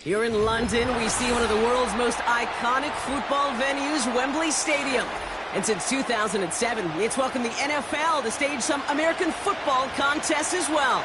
Here in London, we see one of the world's most iconic football venues, Wembley Stadium. And since 2007, it's welcomed the NFL to stage some American football contests as well.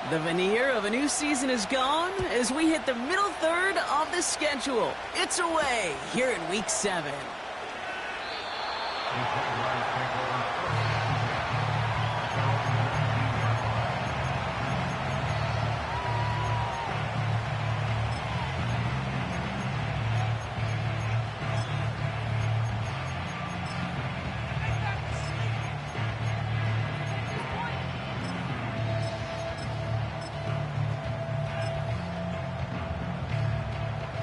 The veneer of a new season is gone as we hit the middle third of the schedule. It's away here in Week 7.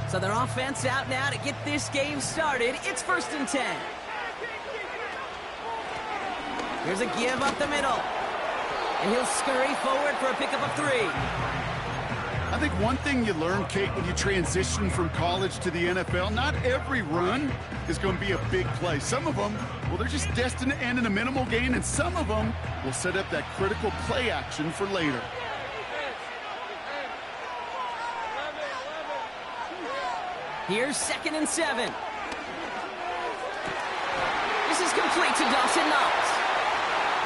So their offense out now to get this game started. It's 1st and 10. Here's a give up the middle. And he'll scurry forward for a pickup of 3. I think one thing you learn, Kate, when you transition from college to the NFL, not every run is going to be a big play. Some of them, well, they're just destined to end in a minimal gain, and some of them will set up that critical play action for later. Here's 2nd and 7. This is complete to Dawson Knox.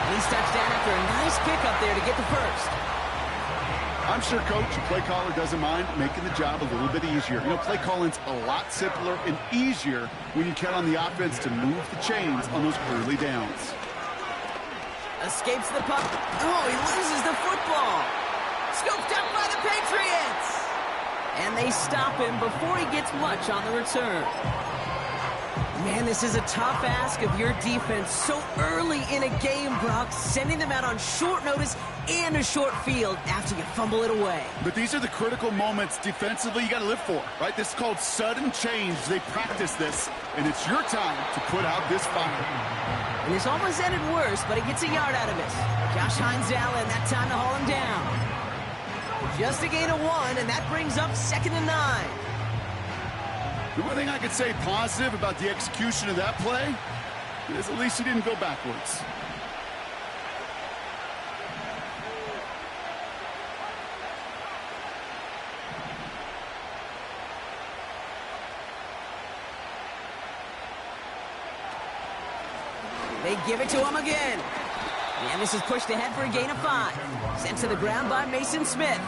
And he's touchdown after a nice pickup there to get the first. I'm sure Coach, the play caller, doesn't mind making the job a little bit easier. You know, play calling's a lot simpler and easier when you count on the offense to move the chains on those early downs. Escapes the puck. Oh, he loses the football. Scooped up by the Patriots. And they stop him before he gets much on the return. Man, this is a tough ask of your defense so early in a game, Brock, sending them out on short notice and a short field after you fumble it away. But these are the critical moments defensively you got to live for, right? This is called sudden change. They practice this, and it's your time to put out this fire. And this almost ended worse, but he gets a yard out of it. Josh Hines Allen, that time to haul him down. Just a gain of 1, and that brings up 2nd and 9. The one thing I could say positive about the execution of that play is at least he didn't go backwards. They give it to him again. And this is pushed ahead for a gain of 5. Sent to the ground by Mason Smith.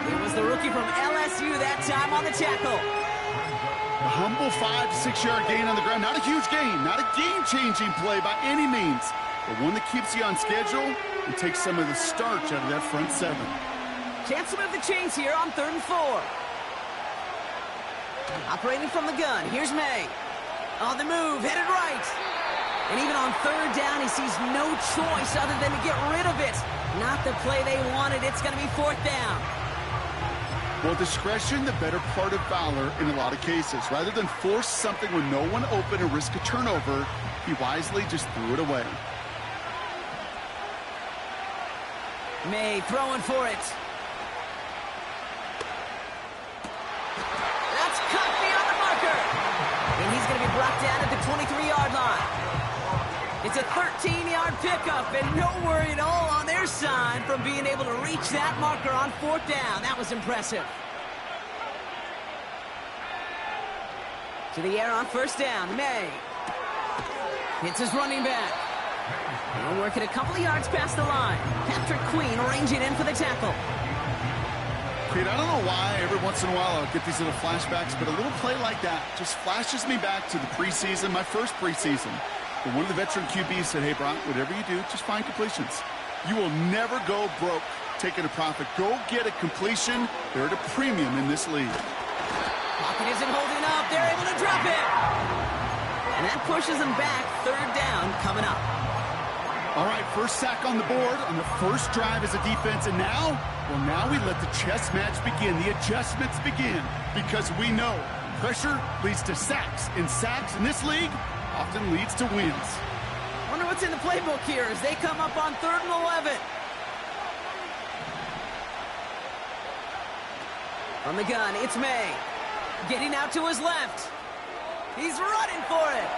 It was the rookie from LSU that time on the tackle. A humble 5 to 6 yard gain on the ground. Not a huge gain, not a game-changing play by any means, but one that keeps you on schedule and takes some of the starch out of that front 7. Chance to move the chains here on 3rd and 4. Operating from the gun, here's May. On the move, headed right. And even on 3rd down, he sees no choice other than to get rid of it. Not the play they wanted. It's going to be 4th down. Well, discretion, the better part of valor in a lot of cases. Rather than force something with no one open and risk a turnover, he wisely just threw it away. May throwing for it. That's cut beyond the marker. And he's going to be brought down at the 23-yard line. It's a 13-yard pickup, and no worry at all on their side from being able to reach that marker on 4th down. That was impressive. To the air on 1st down, May. Hits his running back. He'll work it a couple of yards past the line. Patrick Queen ranging in for the tackle. Kate, I don't know why every once in a while I'll get these little flashbacks, but a little play like that just flashes me back to the preseason, my first preseason. And one of the veteran QBs said, hey, Brock, whatever you do, just find completions. You will never go broke taking a profit. Go get a completion. They're at a premium in this league. Pocket isn't holding up. They're able to drop it. And that pushes them back. 3rd down coming up. All right, first sack on the board on the first drive as a defense. And now, well, now we let the chess match begin. The adjustments begin because we know pressure leads to sacks. And sacks in this league often leads to wins. Wonder what what's in the playbook here as they come up on 3rd and 11. From the gun, it's May. Getting out to his left. He's running for it.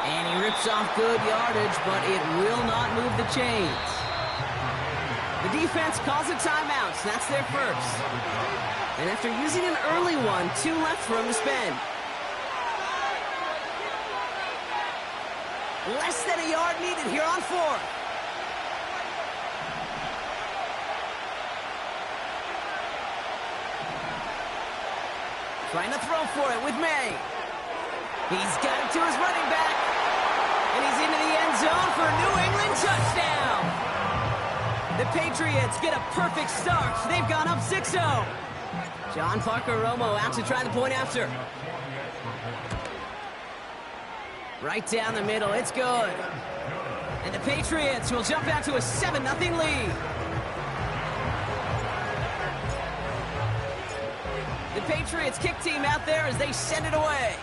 And he rips off good yardage, but it will not move the chains. The defense calls a timeout, so that's their first. And after using an early one, 2 left for him to spend. Less than a yard needed here on 4th. Trying to throw for it with May. He's got it to his running back. And he's into the end zone for a New England touchdown. The Patriots get a perfect start. They've gone up 6-0. John Parker Romo out to try the point after. Right down the middle. It's good. And the Patriots will jump out to a 7-0 lead. The Patriots kick team out there as they send it away.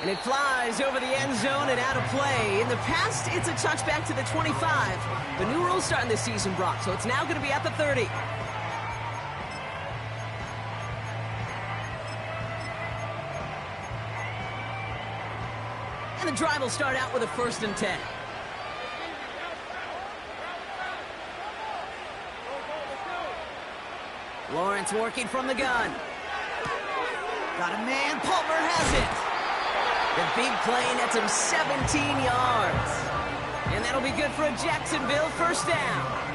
And it flies over the end zone and out of play. In the past, it's a touchback to the 25. The new rules starting this season, Brock, so it's now going to be at the 30. And the drive will start out with a 1st and 10. Lawrence working from the gun. Got a man. Palmer has it. The big play nets him 17 yards. And that'll be good for a Jacksonville 1st down.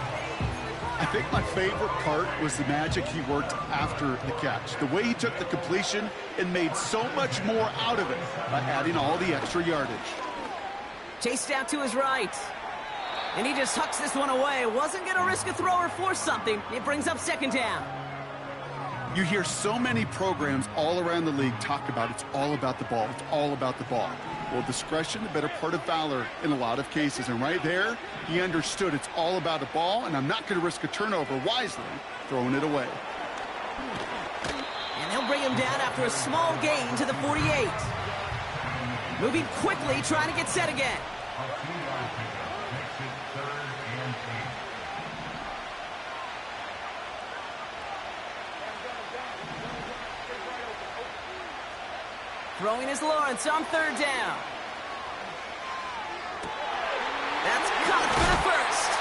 I think my favorite part was the magic he worked after the catch. The way he took the completion and made so much more out of it by adding all the extra yardage. Chased out to his right. And he just hucks this one away. Wasn't going to risk a throw or force something. It brings up 2nd down. You hear so many programs all around the league talk about it's all about the ball. It's all about the ball. Well, discretion, the better part of valor in a lot of cases. And right there, he understood it's all about the ball, and I'm not going to risk a turnover wisely, throwing it away. And they'll bring him down after a small gain to the 48. Moving quickly, trying to get set again. Throwing is Lawrence on 3rd down. That's caught for the 1st.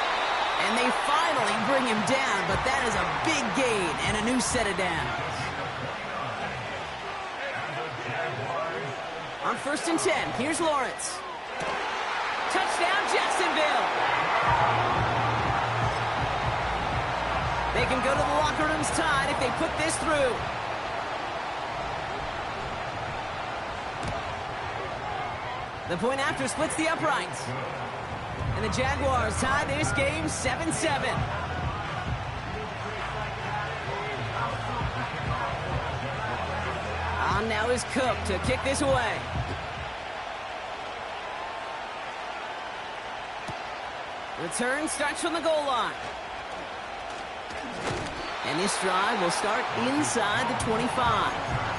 And they finally bring him down, but that is a big gain and a new set of downs. On 1st and 10, here's Lawrence. Touchdown, Jacksonville. They can go to the locker rooms tied if they put this through. The point after splits the uprights. And the Jaguars tie this game 7-7. On now is Cook to kick this away. Return starts from the goal line. And this drive will start inside the 25.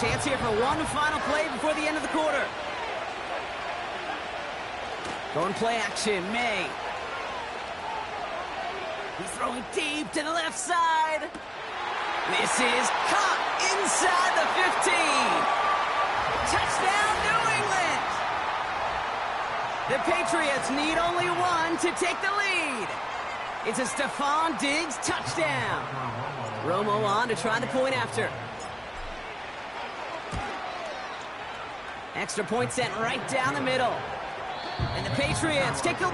Chance here for one final play before the end of the quarter. Going play action, May. He's throwing deep to the left side. This is caught inside the 15. Touchdown, New England. The Patriots need only one to take the lead. It's a Stephon Diggs touchdown. Romo on to try the point after. Extra point sent right down the middle. And the Patriots take the...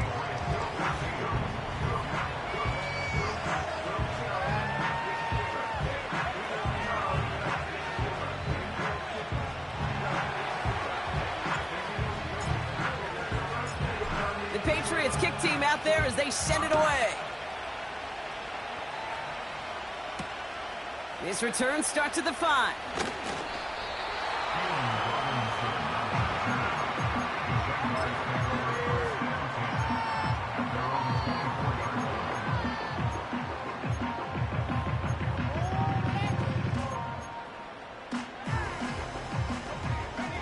The Patriots kick team out there as they send it away. This return starts at the 5.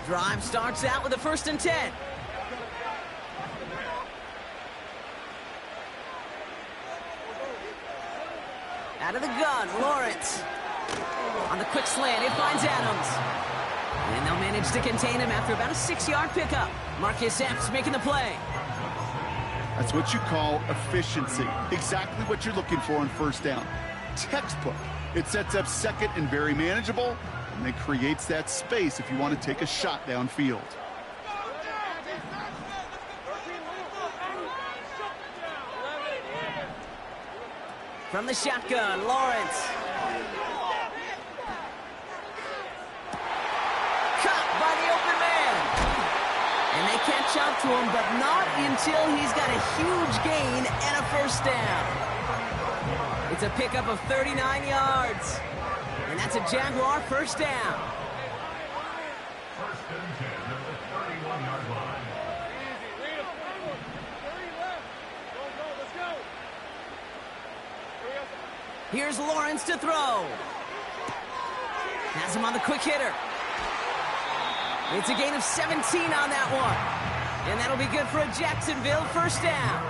Drive starts out with a 1st and 10. Out of the gun, Lawrence. On the quick slant, it finds Adams. And they'll manage to contain him after about a 6-yard pickup. Marcus Epps making the play. That's what you call efficiency. Exactly what you're looking for on 1st down. Textbook. It sets up 2nd and very manageable, and then creates that space if you want to take a shot downfield. From the shotgun, Lawrence. Caught by the open man. And they catch up to him, but not until he's got a huge gain and a 1st down. It's a pickup of 39 yards. And that's a Jaguar 1st down. Here's Lawrence to throw. Has him on the quick hitter. It's a gain of 17 on that one. And that'll be good for a Jacksonville 1st down.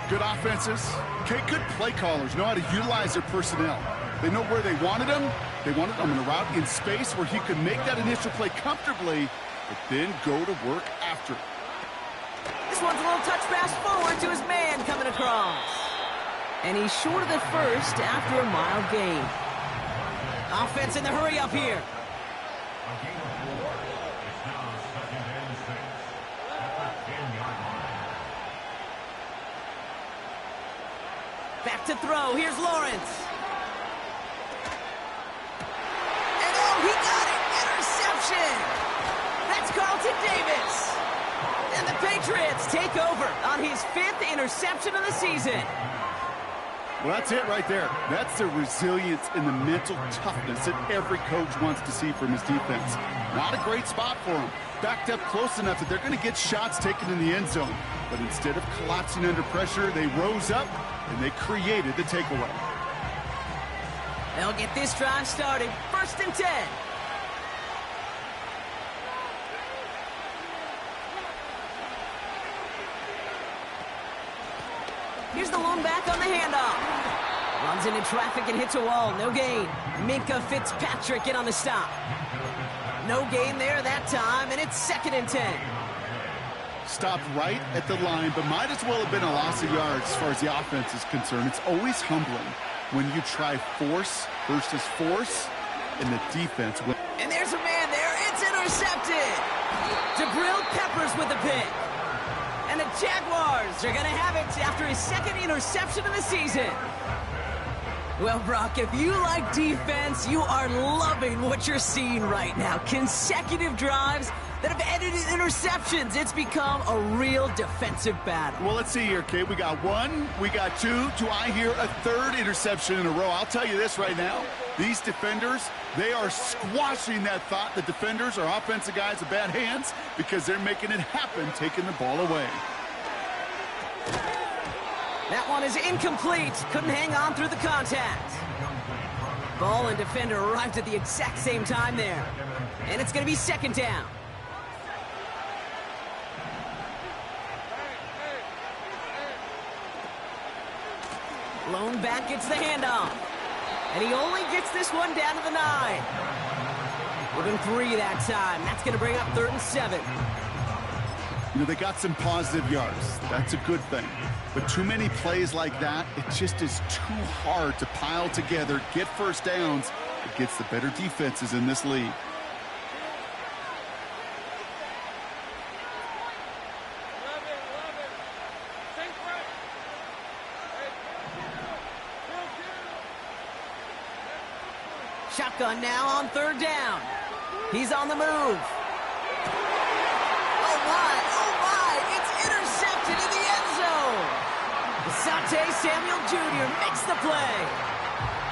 Good offenses. Okay, good play callers know how to utilize their personnel. They know where they wanted him. They wanted him in a route in space where he could make that initial play comfortably, but then go to work after. This one's a little touch pass forward to his man coming across. And he's short of the 1st after a mild gain. Offense in the hurry up here. Back to throw. Here's Lawrence. And oh, he got it. Interception. That's Carlton Davis. And the Patriots take over on his 5th interception of the season. Well, that's it right there. That's the resilience and the mental toughness that every coach wants to see from his defense. Not a great spot for him. Backed up close enough that they're going to get shots taken in the end zone. But instead of collapsing under pressure, they rose up and they created the takeaway. They'll get this drive started. 1st and 10. Here's the lone back on the handoff. Runs into traffic and hits a wall. No gain. Minkah Fitzpatrick in on the stop. No gain there that time, and it's 2nd and 10. Stopped right at the line, but might as well have been a loss of yards as far as the offense is concerned. It's always humbling when you try force versus force, and the defense wins. And there's a man there. It's intercepted. Jabril Peppers with the pick. And the Jaguars are going to have it after his 2nd interception of the season. Well, Brock, if you like defense, you are loving what you're seeing right now. Consecutive drives that have ended in interceptions. It's become a real defensive battle. Well, let's see here, Kate. We got 1, we got 2. Do I hear a 3rd interception in a row? I'll tell you this right now. These defenders, they are squashing that thought. The defenders are offensive guys with bad hands because they're making it happen, taking the ball away. That one is incomplete. Couldn't hang on through the contact. Ball and defender arrived at the exact same time there. And it's going to be 2nd down. Lone back gets the handoff. And he only gets this one down to the 9. Within 3 that time. That's going to bring up 3rd and 7. You know, they got some positive yards. That's a good thing. But too many plays like that, it just is too hard to pile together, get 1st downs against the better defenses in this league. Shotgun now on 3rd down. He's on the move. Oh my, it's intercepted in the end zone. Asante Samuel Jr. makes the play.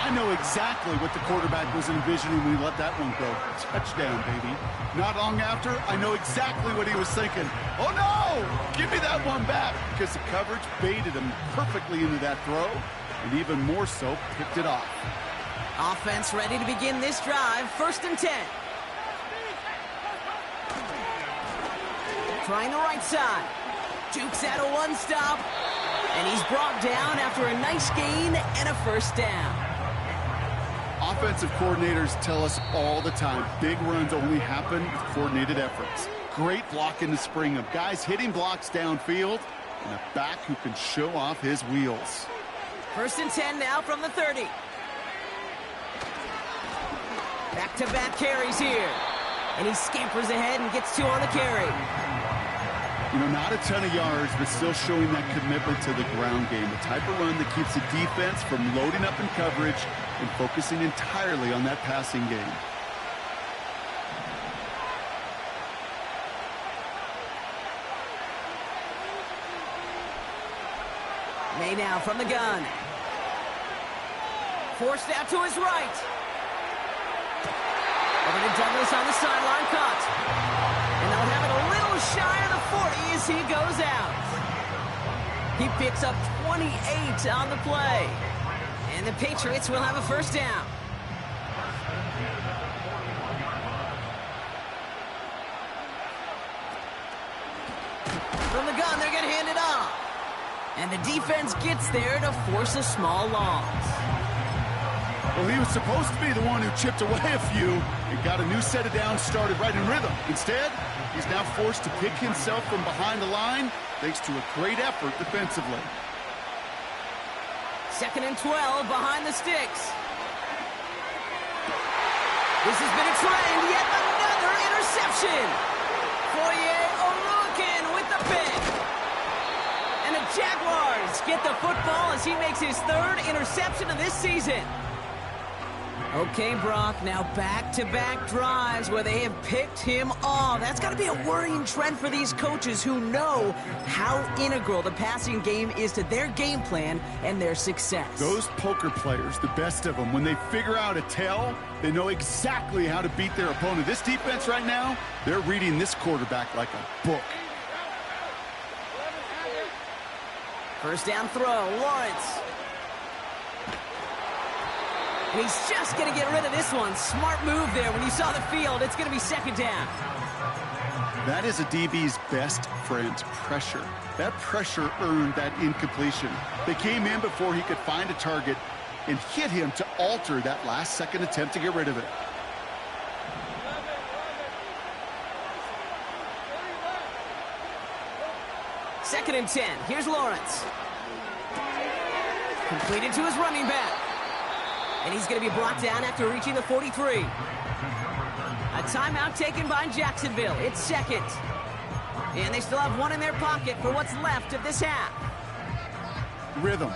I know exactly what the quarterback was envisioning when he let that one go. Touchdown, baby. Not long after, I know exactly what he was thinking. Oh no, give me that one back, because the coverage baited him perfectly into that throw, and even more so, picked it off. Offense ready to begin this drive. 1st and 10. Trying the right side. Jukes out a one stop. And he's brought down after a nice gain and a first down. Offensive coordinators tell us all the time, big runs only happen with coordinated efforts. Great block in the spring of guys hitting blocks downfield and a back who can show off his wheels. 1st and 10 now from the 30. Back-to-back carries here. And he scampers ahead and gets 2 on the carry. You know, not a ton of yards, but still showing that commitment to the ground game. The type of run that keeps the defense from loading up in coverage and focusing entirely on that passing game. May now from the gun. Forced out to his right. Over to Douglas on the sideline, caught. And they'll have it a little shy of the 40 as he goes out. He picks up 28 on the play. And the Patriots will have a first down. From the gun, they're going to hand it off. And the defense gets there to force a small loss. Well, he was supposed to be the one who chipped away a few and got a new set of downs started right in rhythm. Instead, he's now forced to pick himself from behind the line thanks to a great effort defensively. 2nd and 12 behind the sticks. This has been a trend, yet another interception. Fourier Oluokun with the pick. And the Jaguars get the football as he makes his 3rd interception of this season. Okay, Brock, now back-to-back drives where they have picked him off. That's got to be a worrying trend for these coaches who know how integral the passing game is to their game plan and their success. Those poker players, the best of them, when they figure out a tell, they know exactly how to beat their opponent. This defense right now, they're reading this quarterback like a book. First down throw, Lawrence. And he's just going to get rid of this one. Smart move there. When you saw the field, it's going to be 2nd down. That is a DB's best friend, pressure. That pressure earned that incompletion. They came in before he could find a target and hit him to alter that last-second attempt to get rid of it. Second and 10. Here's Lawrence. Completed to his running back. And he's going to be brought down after reaching the 43. A timeout taken by Jacksonville. It's 2nd. And they still have 1 in their pocket for what's left of this half. Rhythm.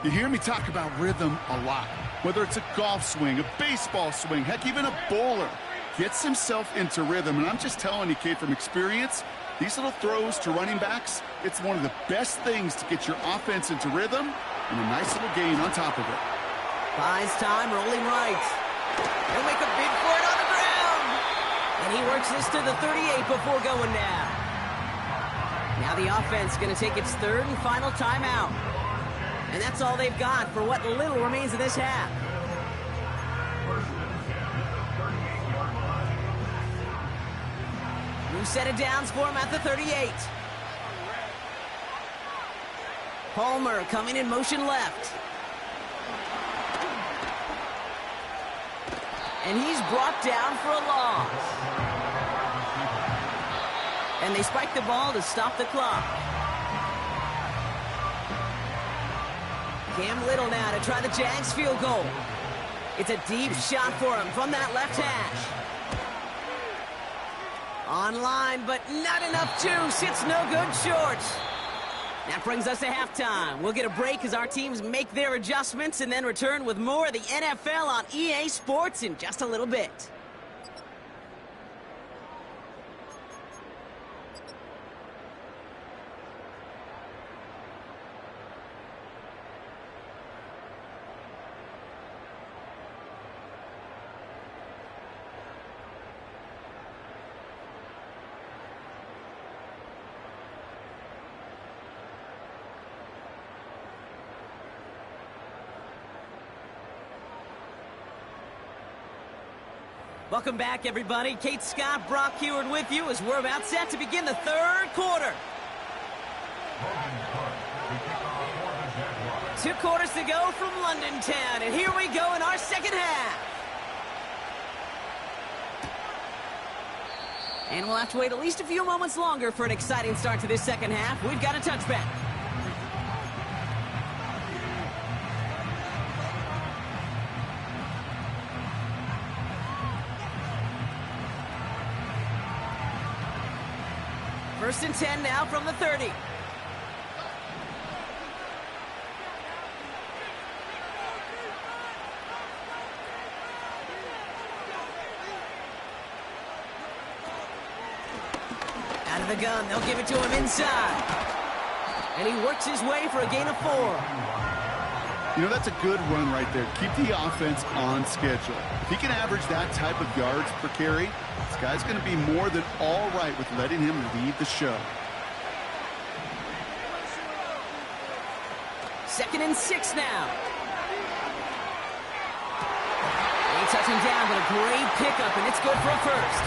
You hear me talk about rhythm a lot. Whether it's a golf swing, a baseball swing, heck, even a bowler gets himself into rhythm. And I'm just telling you, Kate, from experience, these little throws to running backs, it's one of the best things to get your offense into rhythm and a nice little gain on top of it. Buys time, rolling right. He'll make a bid for it on the ground. And he works this to the 38 before going down. Now the offense going to take its 3rd and final timeout. And that's all they've got for what little remains of this half. New set of downs for him at the 38. Palmer coming in motion left. And he's brought down for a loss. And they spike the ball to stop the clock. Cam Little now to try the Jags field goal. It's a deep shot for him from that left hash. On line, but not enough juice. It's no good short. That brings us to halftime. We'll get a break as our teams make their adjustments and then return with more of the NFL on EA Sports in just a little bit. Welcome back, everybody. Kate Scott, Brock Heward with you as we're about set to begin the third quarter. 2 quarters to go from London Town, and here we go in our second half. And we'll have to wait at least a few moments longer for an exciting start to this second half. We've got a touchback. First and 10 now from the 30. Out of the gun, they'll give it to him inside. And he works his way for a gain of 4. You know, that's a good run right there. Keep the offense on schedule. If he can average that type of yards per carry, this guy's going to be more than all right with letting him lead the show. 2nd and 6 now. They touch him down, but a great pickup, and it's good for a first.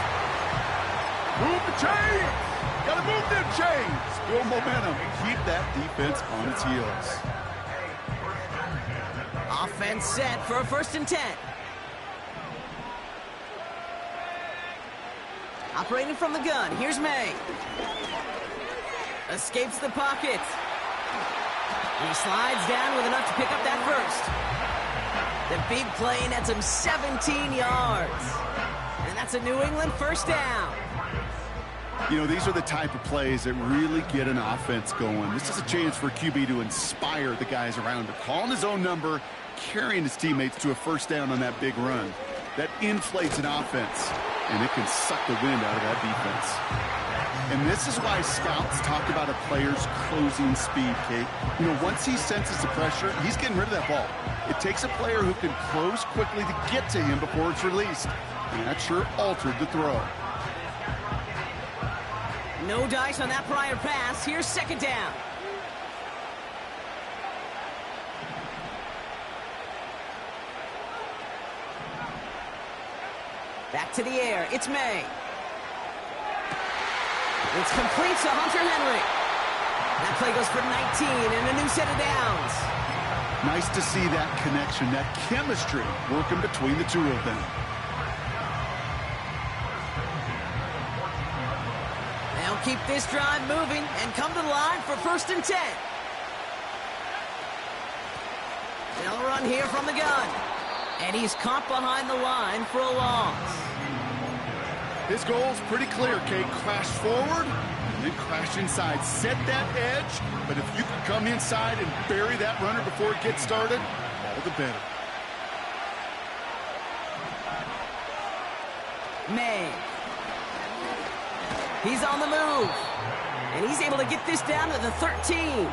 Move the chains! Gotta move them chains! Build momentum. Keep that defense on its heels. Offense set for a 1st and 10. Operating from the gun, here's May. Escapes the pocket. He slides down with enough to pick up that first. The big play nets him 17 yards. And that's a New England first down. You know, these are the type of plays that really get an offense going. This is a chance for QB to inspire the guys around him. Calling his own number, carrying his teammates to a first down on that big run. That inflates an offense, and it can suck the wind out of that defense. And this is why scouts talk about a player's closing speed, Kate. You know, once he senses the pressure, he's getting rid of that ball. It takes a player who can close quickly to get to him before it's released. And that sure altered the throw. No dice on that prior pass. Here's 2nd down. Back to the air. It's May. It's complete to Hunter Henry. That play goes for 19 and a new set of downs. Nice to see that connection, that chemistry working between the two of them. They'll keep this drive moving and come to the line for 1st and 10. They'll run here from the gun. And he's caught behind the line for a loss. His goal's pretty clear, Kate. Crash forward and then crash inside. Set that edge, but if you can come inside and bury that runner before it gets started, all the better. May. He's on the move. And he's able to get this down to the 13.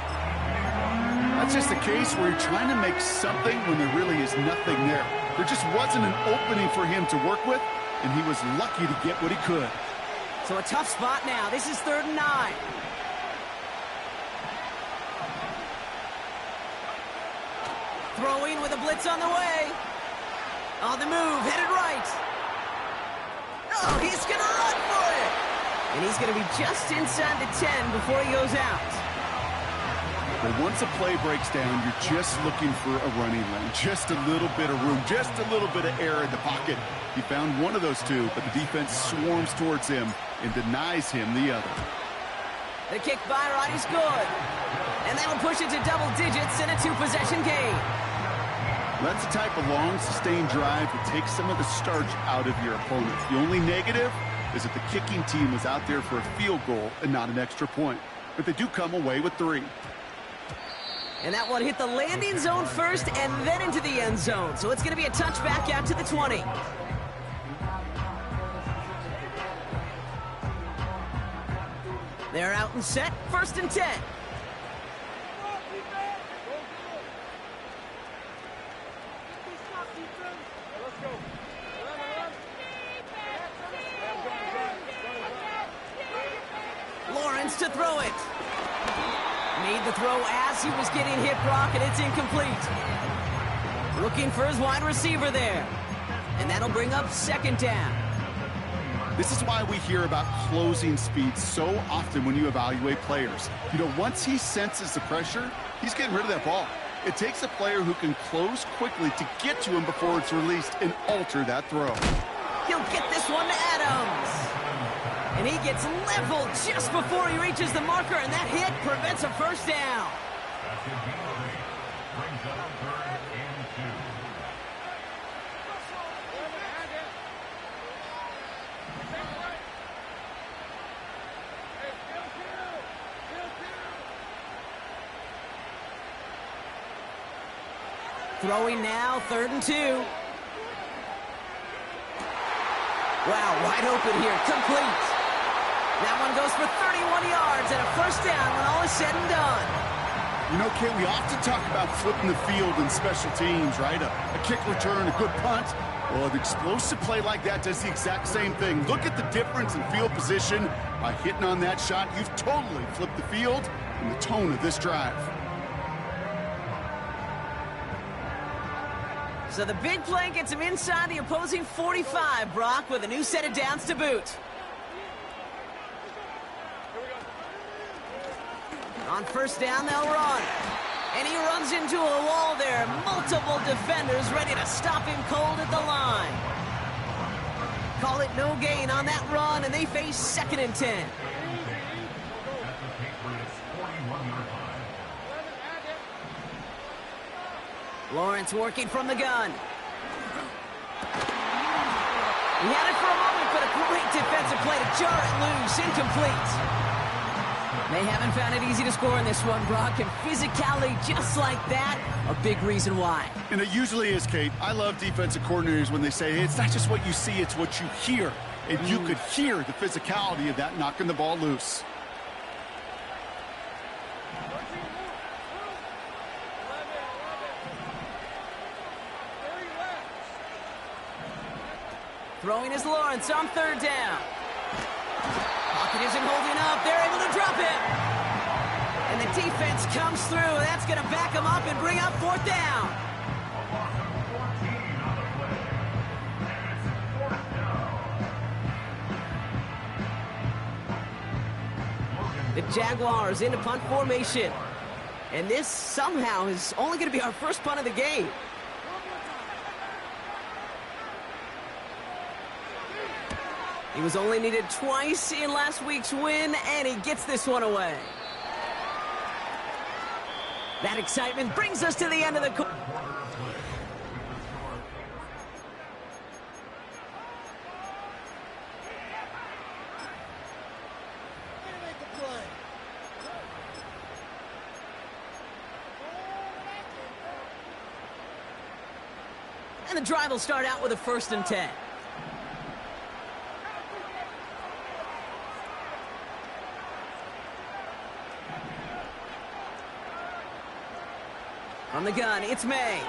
That's just a case where you're trying to make something when there really is nothing there. There just wasn't an opening for him to work with, and he was lucky to get what he could. So a tough spot now. This is 3rd and 9. Throwing with a blitz on the way. On the move, headed right. Oh, he's going to run for it. And he's going to be just inside the 10 before he goes out. But once a play breaks down, you're just looking for a running lane. Just a little bit of room, just a little bit of air in the pocket. He found one of those two, but the defense swarms towards him and denies him the other. The kick by right is good. And that'll push it to double digits in a 2-possession game. That's the type of long, sustained drive that takes some of the starch out of your opponent. The only negative is that the kicking team was out there for a field goal and not an extra point. But they do come away with 3. And that one hit the landing zone first and then into the end zone. So it's going to be a touchback out to the 20. They're out and set. 1st and 10. Lawrence to throw it. Made the throw as he was getting hit, Brock, and it's incomplete. Looking for his wide receiver there. And that'll bring up second down. This is why we hear about closing speed so often when you evaluate players. You know, once he senses the pressure, he's getting rid of that ball. It takes a player who can close quickly to get to him before it's released and alter that throw. He'll get this one to Adams. And he gets leveled just before he reaches the marker, and that hit prevents a first down. Throwing now, 3rd and 2. Wow, wide open here, complete. That one goes for 31 yards and a first down when all is said and done. You know, Kate, we often talk about flipping the field in special teams, right? A kick return, a good punt. Well, an explosive play like that does the exact same thing. Look at the difference in field position. By hitting on that shot, you've totally flipped the field and the tone of this drive. So the big play gets him inside the opposing 45, Brock, with a new set of downs to boot. On first down, they'll run. And he runs into a wall there. Multiple defenders ready to stop him cold at the line. Call it no gain on that run, and they face 2nd and 10. Lawrence working from the gun. He had it for a moment, but a great defensive play to jar it loose. Incomplete. They haven't found it easy to score in this one, Brock, and physicality just like that, a big reason why. And it usually is, Kate. I love defensive coordinators when they say, hey, it's not just what you see, it's what you hear. And you could hear the physicality of that knocking the ball loose. Throwing is Lawrence on 3rd down. Pocket isn't holding up. They're able to drop him. And the defense comes through. That's going to back him up and bring up 4th down. The Jaguars into punt formation. And this somehow is only going to be our first punt of the game. He was only needed twice in last week's win, and he gets this one away. That excitement brings us to the end of the quarter. And the drive will start out with a 1st and 10. On the gun, it's May.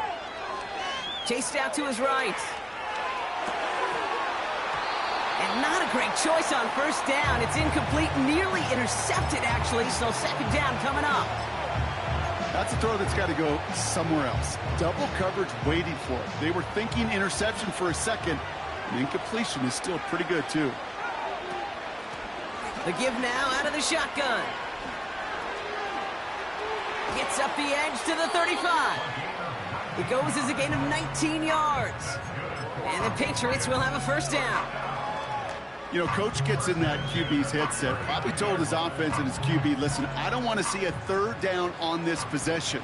Chased out to his right. And not a great choice on first down. It's incomplete, nearly intercepted, actually, so 2nd down coming up. That's a throw that's got to go somewhere else. Double coverage waiting for it. They were thinking interception for a second. And incompletion is still pretty good, too. The give now out of the shotgun. Gets up the edge to the 35. It goes as a gain of 19 yards. And the Patriots will have a first down. You know, Coach gets in that QB's headset, probably told his offense and his QB, listen, I don't want to see a 3rd down on this possession.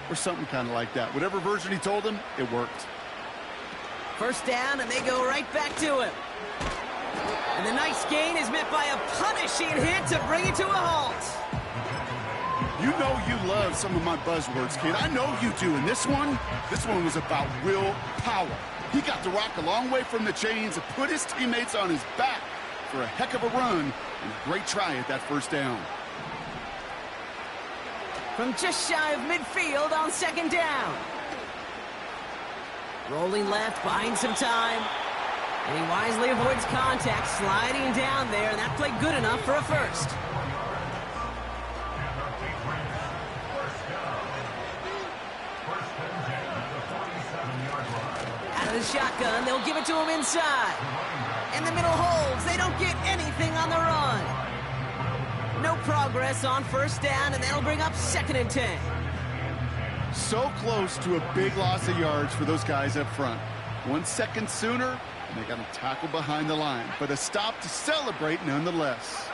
Or something kind of like that. Whatever version he told him, it worked. First down, and they go right back to him. And the nice gain is met by a punishing hit to bring it to a halt. You know you love some of my buzzwords, kid. I know you do. And this one was about will power. He got the rock a long way from the chains and put his teammates on his back for a heck of a run and a great try at that first down. From just shy of midfield on 2nd down. Rolling left, buying some time. And he wisely avoids contact, sliding down there, and that played good enough for a first. the shotgun. They'll give it to him inside. And the middle holds. They don't get anything on the run. No progress on first down, and that'll bring up 2nd and 10. So close to a big loss of yards for those guys up front. 1 second sooner, and they got a tackle behind the line. But a stop to celebrate nonetheless.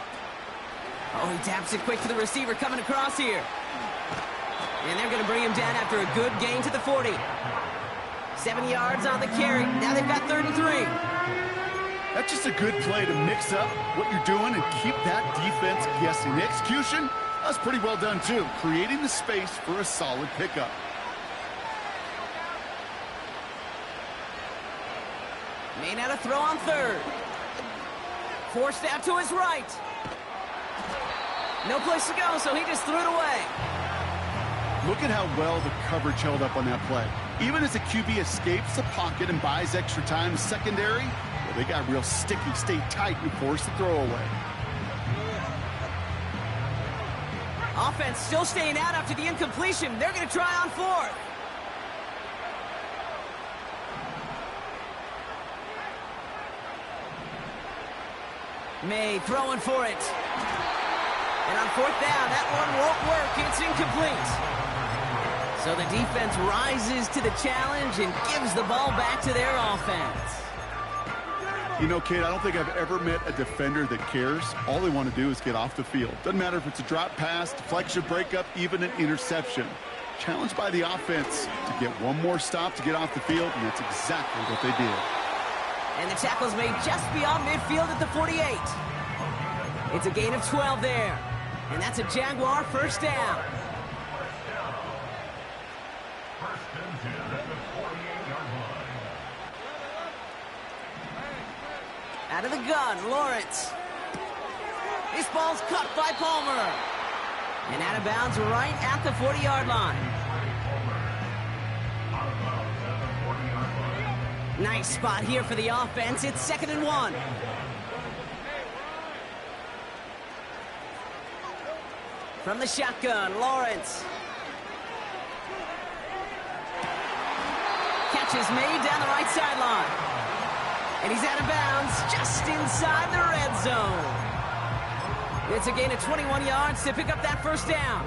Oh, he taps it quick to the receiver coming across here. And they're going to bring him down after a good gain to the 40. 7 yards on the carry. Now they've got 3rd and 3. That's just a good play to mix up what you're doing and keep that defense guessing. The execution, that's pretty well done too, creating the space for a solid pickup. May not have throw on 3rd. Forced out to his right. No place to go, so he just threw it away. Look at how well the coverage held up on that play. Even as the QB escapes the pocket and buys extra time in secondary, well, they got real sticky, stay tight, and force the throw away. Offense still staying out after the incompletion. They're going to try on 4th. May throwing for it. And on 4th down, that one won't work. It's incomplete. So the defense rises to the challenge and gives the ball back to their offense. You know, Kate, I don't think I've ever met a defender that cares. All they want to do is get off the field. Doesn't matter if it's a drop pass, deflection, breakup, even an interception. Challenged by the offense to get one more stop to get off the field, and that's exactly what they did. And the tackle's made just beyond midfield at the 48. It's a gain of 12 there. And that's a Jaguar 1st down. Out of the gun, Lawrence. This ball's cut by Palmer. And out of bounds right at the 40-yard line. Nice spot here for the offense. It's 2nd and 1. From the shotgun, Lawrence. Catch is made down the right sideline. And he's out of bounds just inside the red zone. It's a gain of 21 yards to pick up that 1st down.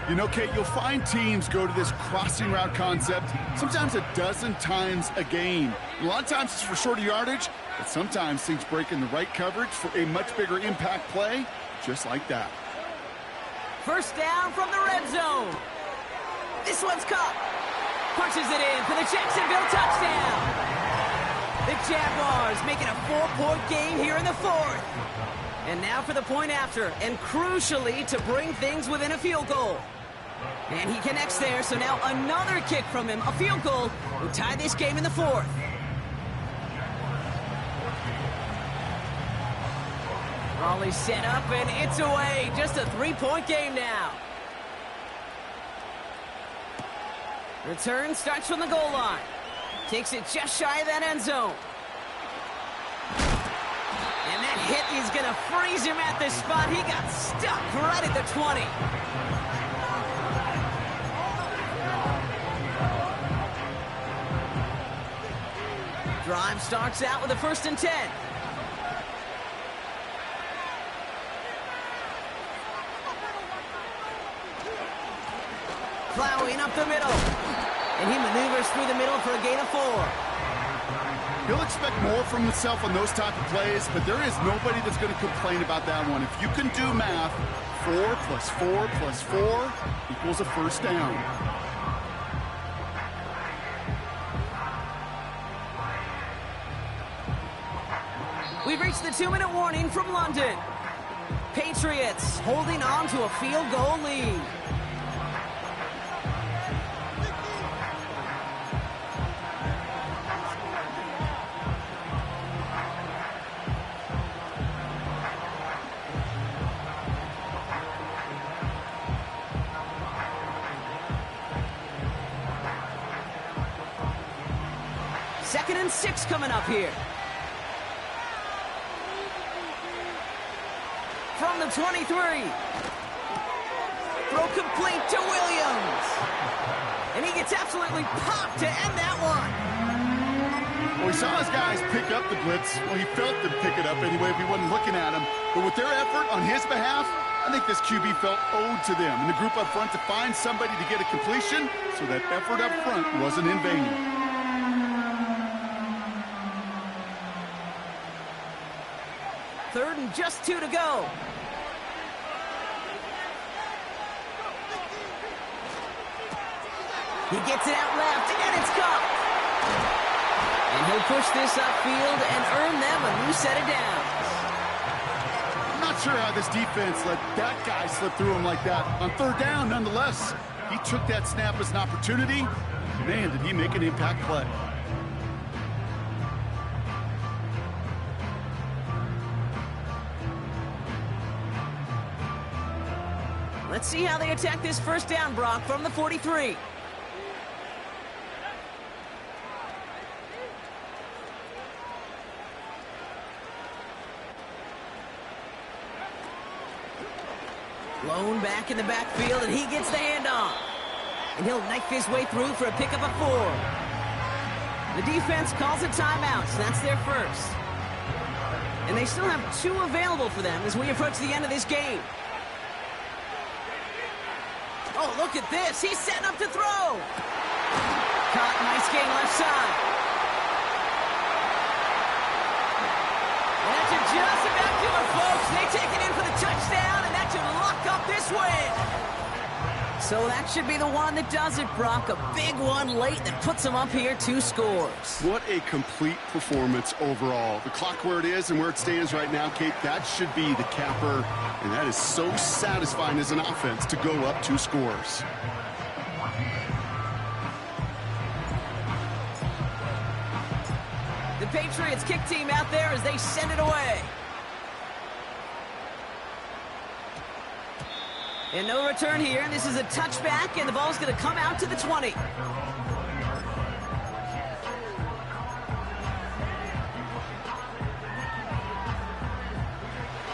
You know, Kate, you'll find teams go to this crossing route concept sometimes a dozen times a game. A lot of times it's for shorter yardage, but sometimes things break in the right coverage for a much bigger impact play, just like that. 1st down from the red zone. This one's caught. Punches it in for the Jacksonville touchdown. The Jaguars making a 4-point game here in the 4th. And now for the point after, and crucially to bring things within a field goal. And he connects there, so now another kick from him, a field goal, will tie this game in the 4th. Raleigh set up, and it's away. Just a 3-point game now. Return starts from the goal line. Takes it just shy of that end zone. And that hit is going to freeze him at the spot. He got stuck right at the 20. Drive starts out with a 1st and 10. Plowing up the middle. And he maneuvers through the middle for a gain of 4. He'll expect more from himself on those type of plays, but there is nobody that's going to complain about that one. If you can do math, 4 plus 4 plus 4 equals a 1st down. We've reached the 2-minute warning from London. Patriots holding on to a field goal lead. Second and 6 coming up here. From the 23. Throw complete to Williams. And he gets absolutely popped to end that one. Well, he saw his guys pick up the blitz. Well, he felt them pick it up anyway if he wasn't looking at him. But with their effort on his behalf, I think this QB felt owed to them and the group up front to find somebody to get a completion so that effort up front wasn't in vain. Third and just 2 to go. He gets it out left, and it's caught. And he'll push this upfield and earn them a new set of downs. I'm not sure how this defense let that guy slip through him like that. On third down, nonetheless, he took that snap as an opportunity. Man, did he make an impact play. Let's see how they attack this first down, Brock, from the 43. Blown back in the backfield, and he gets the handoff. And he'll knife his way through for a pickup of 4. The defense calls a timeout, so that's their first. And they still have 2 available for them as we approach the end of this game. Oh, look at this. He's setting up to throw. Caught, nice gain left side. And that should just about do it, folks. They take it in for the touchdown, and that should lock up this win. So that should be the one that does it, Brock. A big one late that puts them up here 2 scores. What a complete performance overall. The clock where it is and where it stands right now, Kate, that should be the capper. And that is so satisfying as an offense to go up 2 scores. The Patriots kick team out there as they send it away. And no return here, and this is a touchback, and the ball's going to come out to the 20.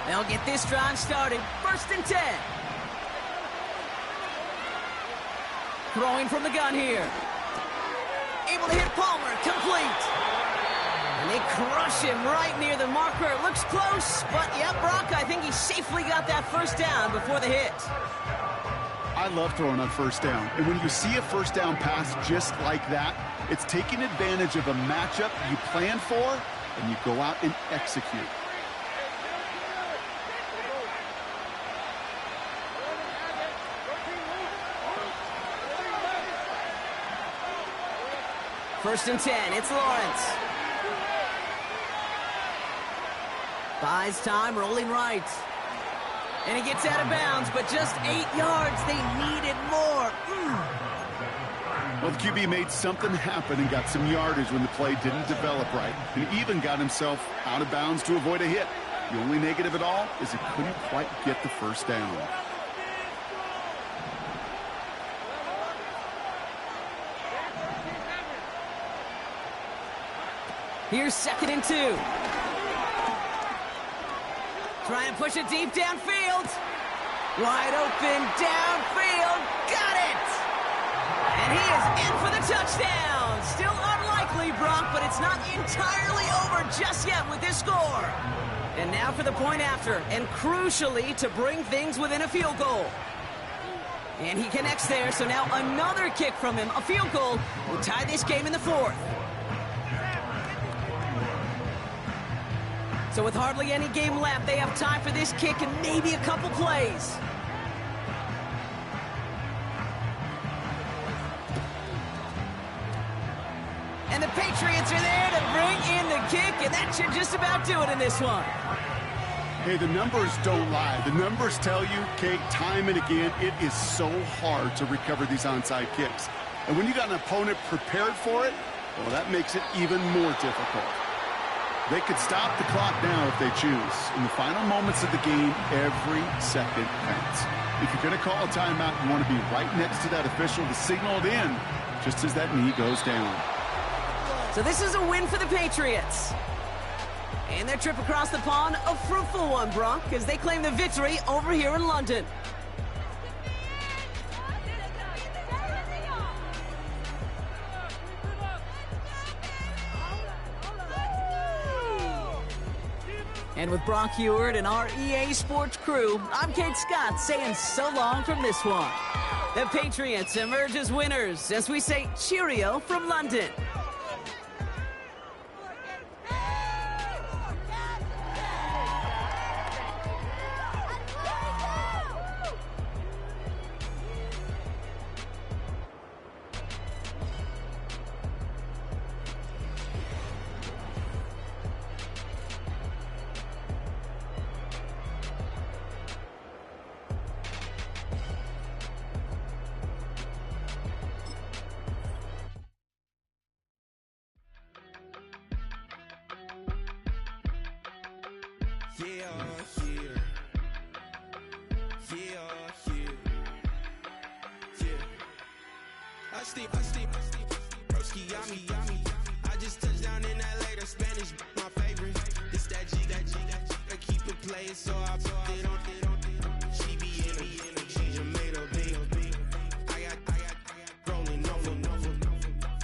They'll get this drive started. 1st and 10. Throwing from the gun here. Able to hit Palmer, complete. And they crush him right near the marker. It looks close, but yeah, Brock, I think he safely got that first down before the hit. I love throwing on first down. And when you see a first down pass just like that, it's taking advantage of a matchup you plan for, and you go out and execute. First and 10, it's Lawrence. Buys time, rolling right. And he gets out of bounds, but just 8 yards. They needed more. Well, the QB made something happen and got some yardage when the play didn't develop right. And even got himself out of bounds to avoid a hit. The only negative at all is he couldn't quite get the first down. Here's 2nd and 2. Trying to push it deep downfield. Wide open downfield. Got it! And he is in for the touchdown. Still unlikely, Brock, but it's not entirely over just yet with this score. And now for the point after, and crucially to bring things within a field goal. And he connects there, so now another kick from him. A field goal will tie this game in the 4th. So with hardly any game left, they have time for this kick and maybe a couple plays. And the Patriots are there to bring in the kick, and that should just about do it in this one. Hey, the numbers don't lie. The numbers tell you, Kate, time and again, it is so hard to recover these onside kicks. And when you got an opponent prepared for it, well, that makes it even more difficult. They could stop the clock now if they choose. In the final moments of the game, every second counts. If you're going to call a timeout, you want to be right next to that official to signal it in just as that knee goes down. So this is a win for the Patriots. And their trip across the pond, a fruitful one, Brock, as they claim the victory over here in London. And with Brock Heward and our EA Sports crew, I'm Kate Scott saying so long from this one. The Patriots emerge as winners as we say cheerio from London. I just touched down in LA, the Spanish, my favorite. This that G, I keep it playing, so I put it on. She be in me, she just made a beat. I got rolling over,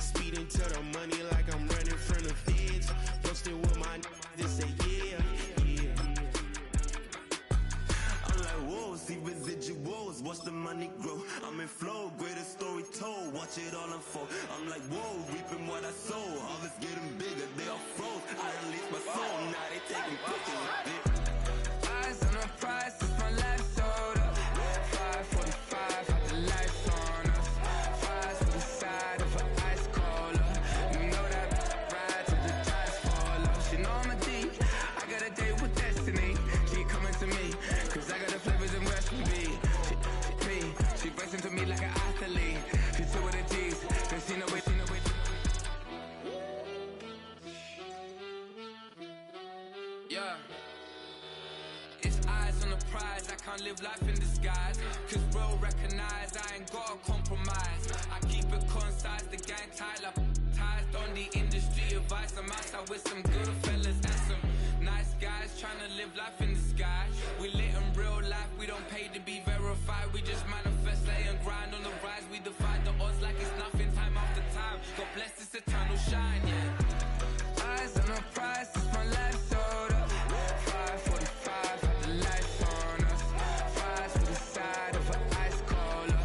speeding to the money like I'm running from the feds. Posted with my this say yeah. I'm like, whoa, see residuals, watch the money grow. I'm in flow, greatest story told, watch it all unfold. I'm like, whoa, reaping what I sow. All this getting bigger, they all froze. I released my soul, now they taking pictures of it. Eyes on the prize, since my life sold up. 545, had the lights on us. Fries for the side of an ice cola. You know that ride till the tires fall off. She know I'm a D, I got a date with destiny. She coming to me, cause I got the flavors and recipe. She breaks into me like an athlete. She two with the G's, cause she know it. Yeah. It's eyes on the prize, I can't live life in disguise. Cause bro recognize I ain't gotta compromise. I keep it concise, the gang tied up ties on the industry advice. I'm outside with some good fellas and some nice guys trying to live life in disguise. We lit in real life, we don't pay to be verified. We just manifest, lay and grind on the rise. We defy the odds like it's nothing, time after time. God bless this eternal shine, yeah. Eyes on the prize, it's my life sold up. 545, had the lights on us. Fries for the side of an ice cola.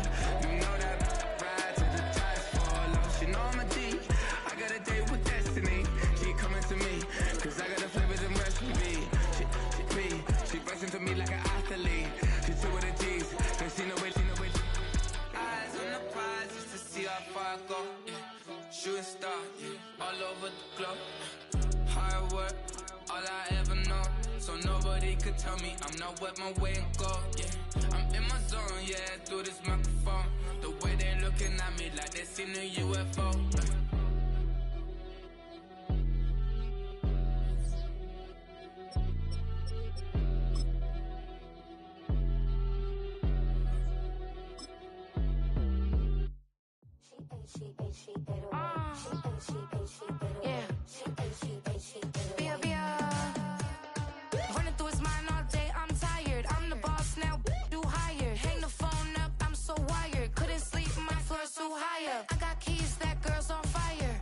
You know that ride till the tires fall off. She know I'm a D, I got a date with destiny. She coming to me, cause I got the flavors and recipe. She breaks into me like an athlete. She two with the G's, cause she know it. Eyes on the prize just to see how far I go. Yeah. Shooting star, yeah. All over the globe. Hard work, all I ever know. So nobody could tell me I'm not wet my way and go. Yeah, I'm in my zone, yeah, through this microphone. The way they looking at me like they seen a UFO. Running through his mind all day, I'm tired. I'm the boss now, do higher. Hang the phone up, I'm so wired. Couldn't sleep, my floor's too higher. I got keys, that girl's on fire.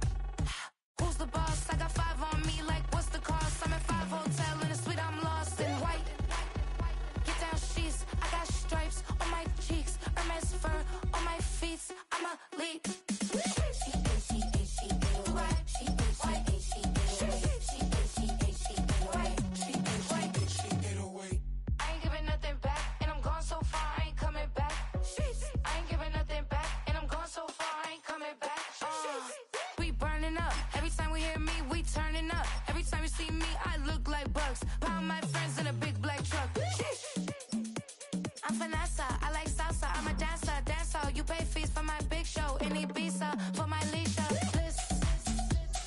Who's the boss? I got 5 on me, like what's the cost? I'm at 5 hotel in a suite, I'm lost in white. Get down sheets, I got stripes on my cheeks. Hermes fur on my feet, I'm a lead. Pound my friends in a big black truck. I'm Vanessa, I like salsa. I'm a dancer. You pay fees for my big show. In Ibiza for my leisure. Bliss.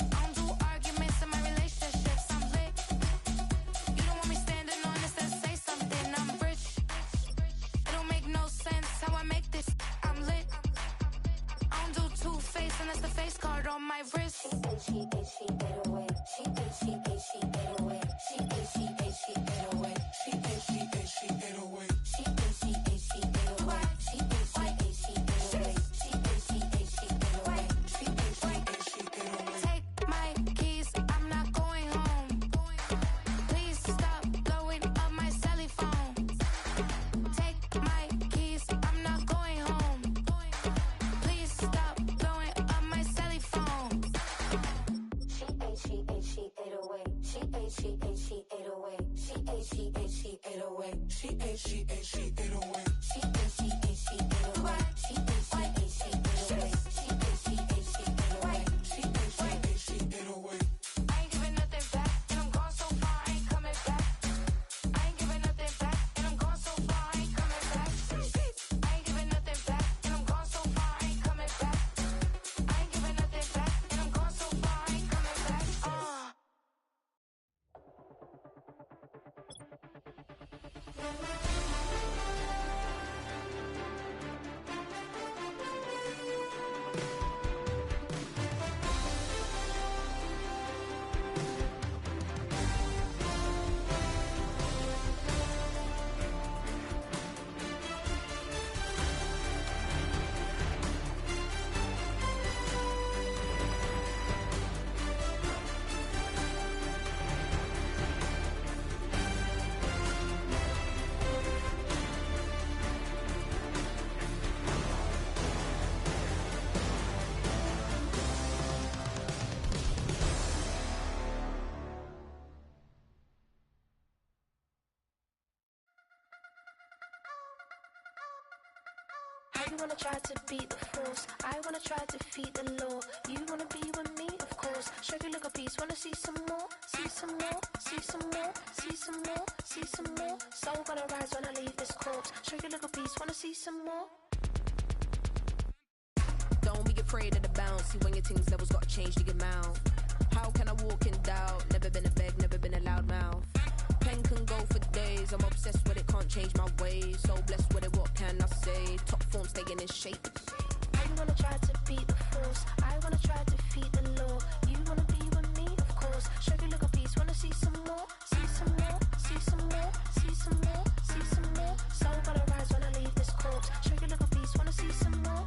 I don't do arguments in my relationships. I'm lit. You don't want me standing on this, then say something. I'm rich. It don't make no sense how I make this. I'm lit. I don't do two-face, and that's the face card on my wrist. She get away. She get away. You wanna try to beat the force, I wanna try to defeat the law. You wanna be with me, of course. Show you look a piece, wanna see some more, see some more, see some more, see some more, see some more. Soul gonna rise when I leave this corpse. Show you look a piece, wanna see some more. Don't be afraid of the bounce. See when your things levels gotta change to get mouth. How can I walk in doubt? Never been a beg, never been a loud mouth. Pen can go for days. I'm obsessed with it, can't change my ways. So blessed with it, what can I say? Top form staying in shape. You wanna try to beat the force, I wanna try to defeat the law. You wanna be with me, of course. Show you look a piece, wanna see some more, see some more, see some more, see some more, see some more. Soul gonna rise when I leave this corpse. Show you look a piece, wanna see some more.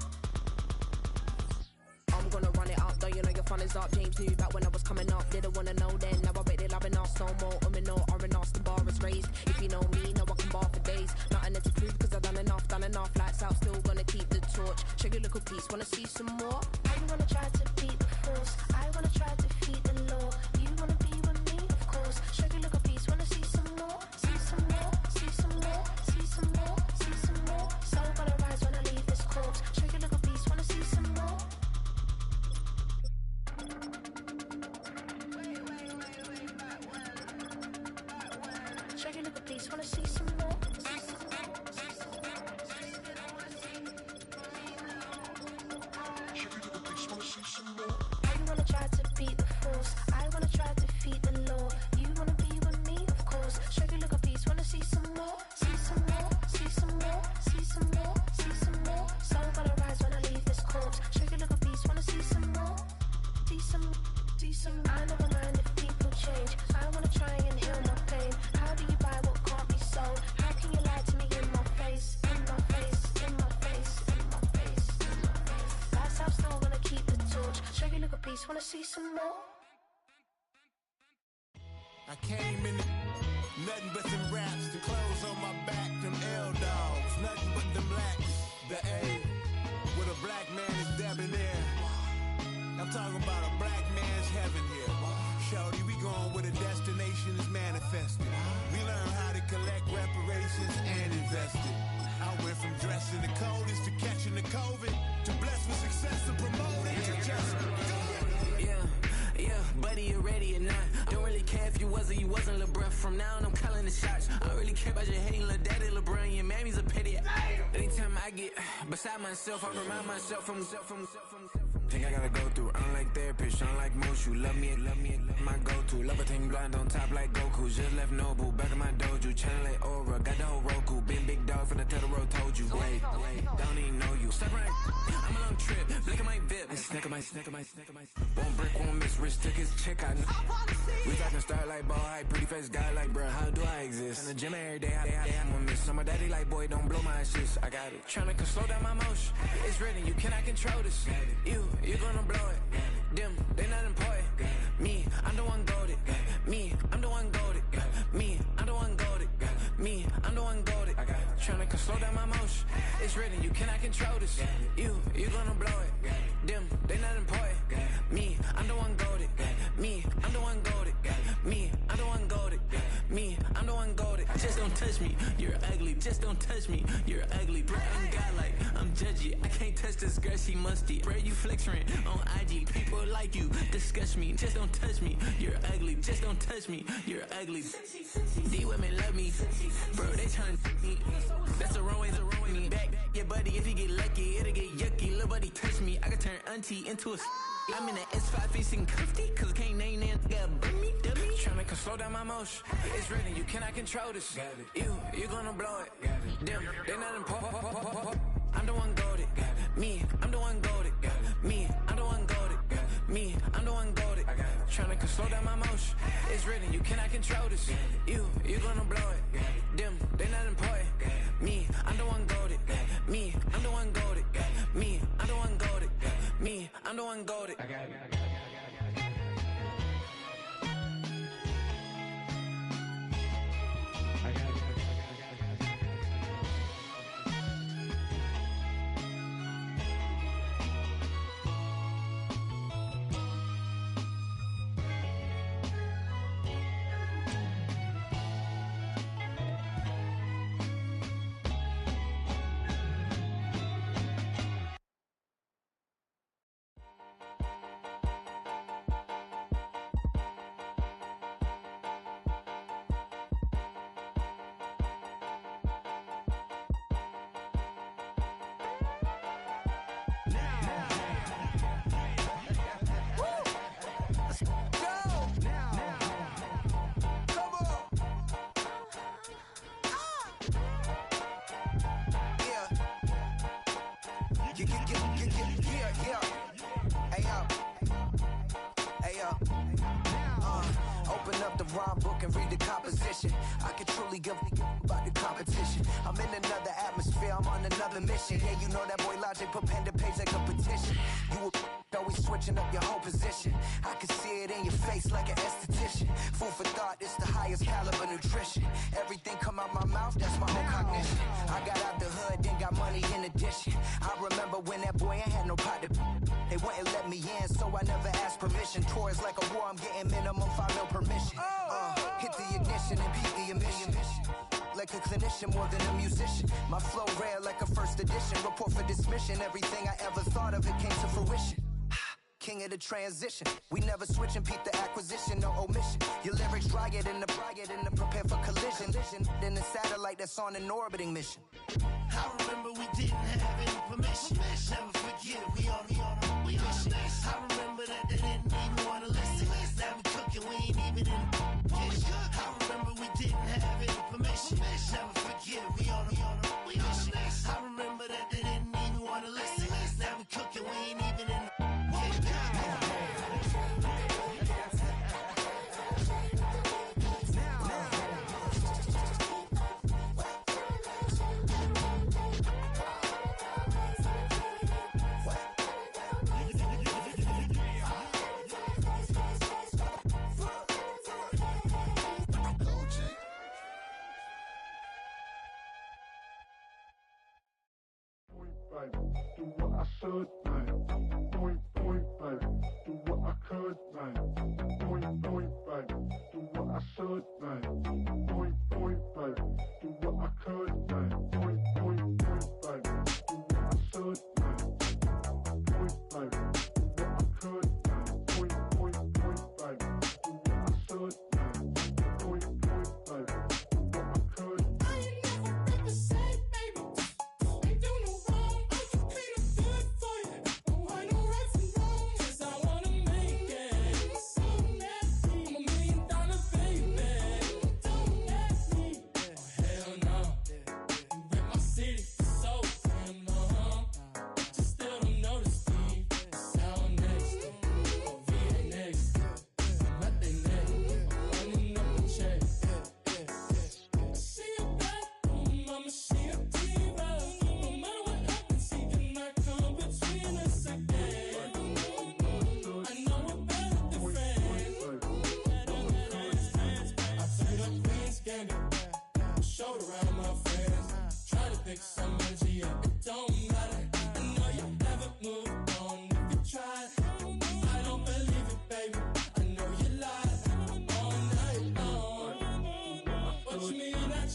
I'm gonna run it up, though you know your fun is up. James knew that when I was coming up, didn't wanna know then. Now I bet they loving us no more. No R&R's, the bar is raised. If you know me, know I can bar for days. Nothing to prove, cause I've done enough, lights out, still gonna keep the torch. Show you look a piece, wanna see some more? You wanna try to beat the force, I wanna try to defeat the law. You wanna be with me, of course. Show you look a piece, wanna see some more, see some more, see some more, see some more, see some more. Soul gonna rise when I leave this corpse. Show you look a piece, wanna see some more. Show you look a piece, wanna see some more. You wanna try to beat the force, I wanna try to defeat the law. You wanna be with me, of course. Show you look a piece, wanna see some more, see some more, see some more, see some more, see some more. Soul gonna rise when I leave this corpse. Show you look a piece, wanna see some more, see some, see some. I never mind if people change. I wanna try and heal my pain. How do you buy what can't be sold? How can you lie to me in my face, in my face, in my face, in my face, in my face? That's how I'm still gonna keep the torch. Show you look a piece, wanna see some more. I came in nothing but some raps, the clothes on my back, them L-dogs, nothing but them blacks, the A, with a black man is debonair. I'm talking about a black man's heaven here. Shorty, we going where the destination is manifested. We learn how to collect reparations and invest it. I went from dressing the coldest to catching the COVID, to blessed with success and promoting to just Yeah, buddy, you ready or not? Don't really care if you was or you wasn't LeBron. From now on, I'm calling the shots. I don't really care about your hating little daddy LeBron. Your mammy's a pity. Anytime I get beside myself, I remind myself from think I gotta go through. I don't like therapist, I don't like most. You love me, my go-to. Love a thing blind on top like Goku. Just left Nobu, back in my dojo. Channel like Aura, got the whole Roku. Been big dog from the Tether Road, told you. Wait, don't even know you. Step right, I'm a long trip. Look at my VIP. Snack of my. Won't break, won't miss. Rich took his check, I know. We talking start like ball hype, pretty face guy like, bruh, how do I exist? In the gym every day, I'm gonna miss. So my daddy like, boy, don't blow my assist. I got it. Tryna slow down my motion. It's written, you cannot control this. You gonna blow it. Them, they not important. Me, I'm the one golded. Me, I'm the one golded. Me, I'm the one golded. Me, I'm the one golded. Tryna slow down my motion. It's written, you cannot control this. You gonna blow it. Them, they not important. Me, I'm the one golded. Me, I'm the one golded. Me, I'm the one goated. Me, I'm the one goated. Just don't touch me, you're ugly. Just don't touch me, you're ugly. Bro, I'm godlike, I'm judgy. I can't touch this girl, she musty. Bro, you flexing on IG. People like you disgust me. Just don't touch me, you're ugly. Just don't touch me, you're ugly. These women love me, bro, they tryna me. That's the wrong way, the wrong way. Back your buddy, if you get lucky, it'll get yucky. Little buddy touch me, I can turn auntie into a I'm in the S5 facing comfy, cause I can't name that nigga burn me, dummy. Tryna slow down my motion. It's written, you cannot control this. You gonna blow it. Them, they not important. I'm the one goated. Me, I'm the one goated. Me, I'm the one goated. Me, I'm the one goated. Tryna slow down my motion. It's written, you cannot control this. You gonna blow it. Them, they not important. Me, I'm the one goated. Me, I'm the one goated. Me, I'm the one goated. Me, I'm the one goated. Open up the rhyme book and read the composition. I can truly give about the competition. I'm in another atmosphere, I'm on another mission. Yeah, you know that boy Logic put pen to page like a petition. You always switching up your whole position. I can see it in your face like an esthetician. Food for thought, it's the highest caliber nutrition. Everything come out my mouth, that's my own cognition. I got out the hood, then got money in addition. I remember when that boy ain't had no pot to they wouldn't let me in, so I never asked permission. Tours like a war, I'm getting minimum 5 mil permission. Hit the ignition and beat the emission. Like a clinician more than a musician. My flow rare like a first edition. Report for dismission. Everything I ever thought of, it came to fruition. King of the transition. We never switch and peep the acquisition, no omission. Your lyrics dry it in the prepare for collision. Then the satellite that's on an orbiting mission. I remember we didn't have any permission. Never forget, we on mission. I remember that they didn't even want to listen. Now we cooking, we ain't even in the kitchen. I remember we didn't have any permission. Never forget, we on mission. I remember that they didn't even want to listen. Now we cooking, we ain't even in the do what I should, man. Point, baby. Do what I could, man. Point, baby. Do what I should, man. Point, baby. Do what I could, man. Point, baby. Do what I should, man. Point, baby. Do what I could, man. Point, baby. Do what I should, man. Point, baby. Do what I could. I ain't never been the same, baby. Ain't do no wrong. I can be the good for you. Oh, I know right from wrong. 'Cause I wanna make it. So nasty. I'm $1 million baby. Don't ask me. Oh, hell no. You rip my city so damn long. Just still don't notice me. Sound next. Or VA next. I'm at they neck. I'm running up the check. She a bad woman, mama, she a diva. No matter what happens, she cannot come between us again. I know we're better than friends. I played up Queen's Gambit, showed around my friends. Try to pick some energy up, it don't matter. I know you never moved on if you tried. I don't believe it, baby. I know you lied. Oh, no.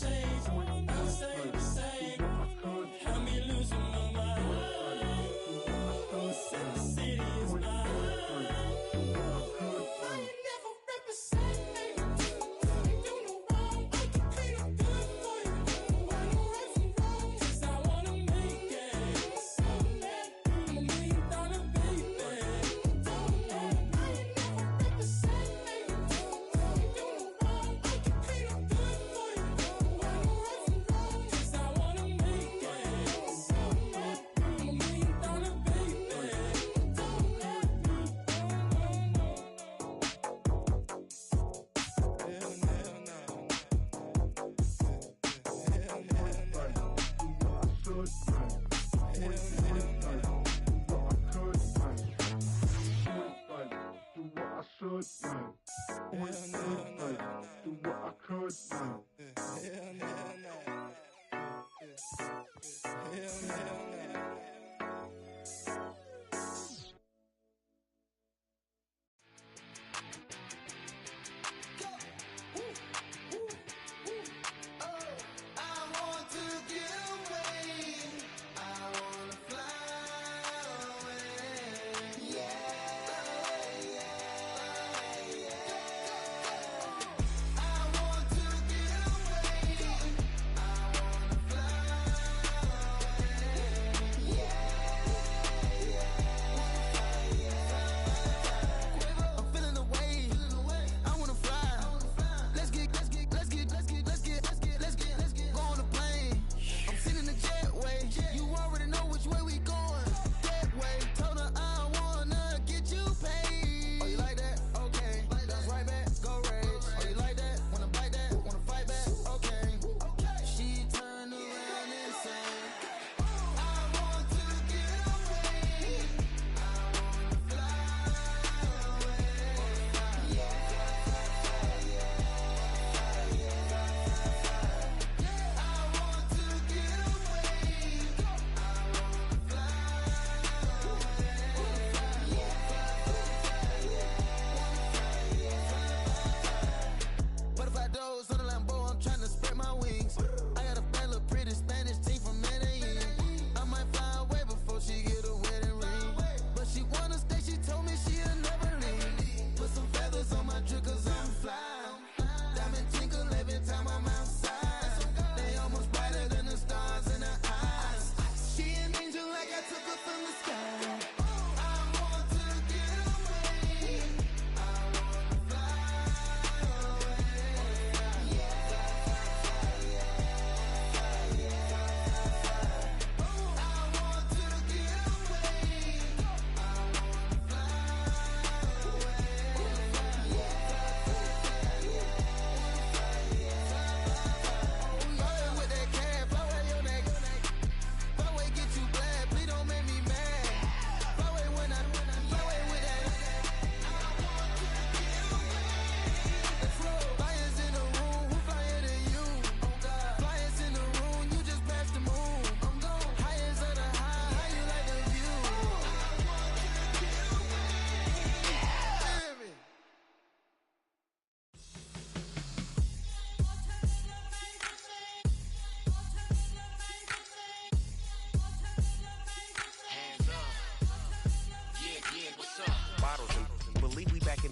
change. You say the same. Have me losing my mind. City is mine. I ain't never represent me. Ain't do no wrong. I can clean up good for you. I know right from wrong. 'Cause I wanna make it. So that I'm $1 million baby. Don't let I ain't never represent me. Ain't do no wrong. I can clean up good for you. I know right from wrong. 'Cause I wanna make it. So that I'm $1 million baby. Don't let me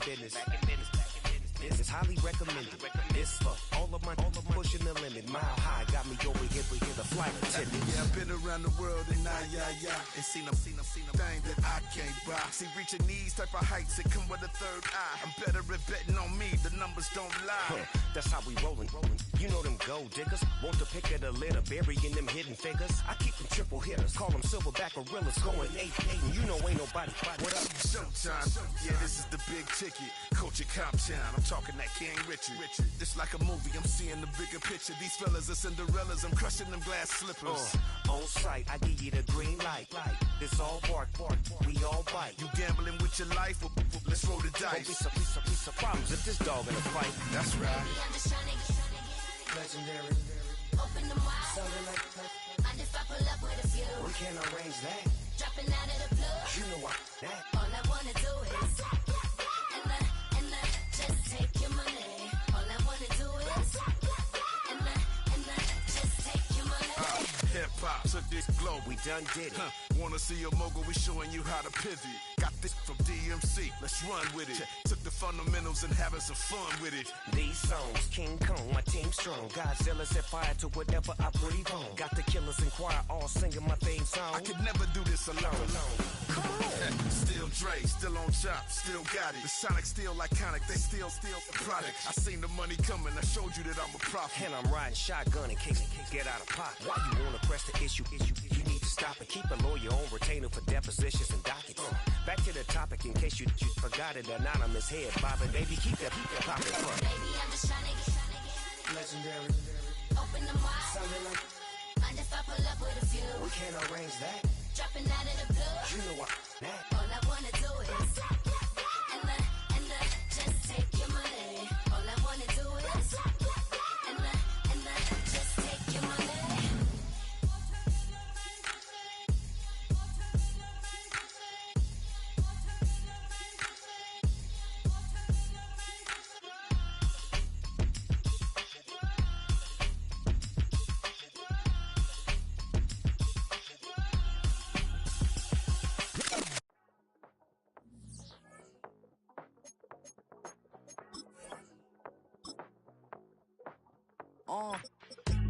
business. This is highly recommended. This for all of my pushing the limit. Mile high got me over here with the flight attendant. Yeah, I've been around the world and and seen them thing that I can't buy. See, reaching these type of heights, it come with a third eye. I'm better at betting on me, the numbers don't lie. That's how we rollin'. You know them gold diggers, want to pick of the litter, burying them hidden figures. I keep them triple hitters, call them silverback gorillas, going 8-8, and you know ain't nobody. What up? Showtime. Yeah, this is the big ticket. Coach at Comptown, I'm talking that King Richard. It's like a movie, I'm seeing the bigger picture. These fellas are Cinderellas, I'm crushing them glass slippers. On sight, I give you the green light. This all bark, we all bite. You gambling with your life? Well, let's roll the dice. Don't be some problems if this dog in a fight. That's right. Legendary. Open them wide. Sounding like And if I pull up with a few, we can't arrange that. dropping out of the blue. You know what that. All I wanna do is and just take your money. All I wanna do is and hip-hop took this globe. We done did it. Wanna see a mogul, we showing you how to pivot. Got this from DMC, let's run with it. Took the fundamentals and having some fun with it. These songs, King Kong, my team strong. Godzilla set fire to whatever I breathe on. Got the killers in choir all singing my theme song. I could never do this alone. Still Dre, still on chop, still got it. The Sonic still iconic, they still the product. I seen the money coming, I showed you that I'm a prophet. And I'm riding shotgun in case get out of pocket. Why you wanna press the issue? You need to stop and keep a lawyer on retainer for depositions and dockets. Back to the topic in case you forgot it. Anonymous head bobbing, baby, keep that popping front. Baby, I'm just trying to get Legendary. open them wide. Sounding like Mind if I pull up with a few? we can't arrange that. Dropping out of the blue. You know what? That. All I wanna do is and just take your money. All I wanna do is and just take your money.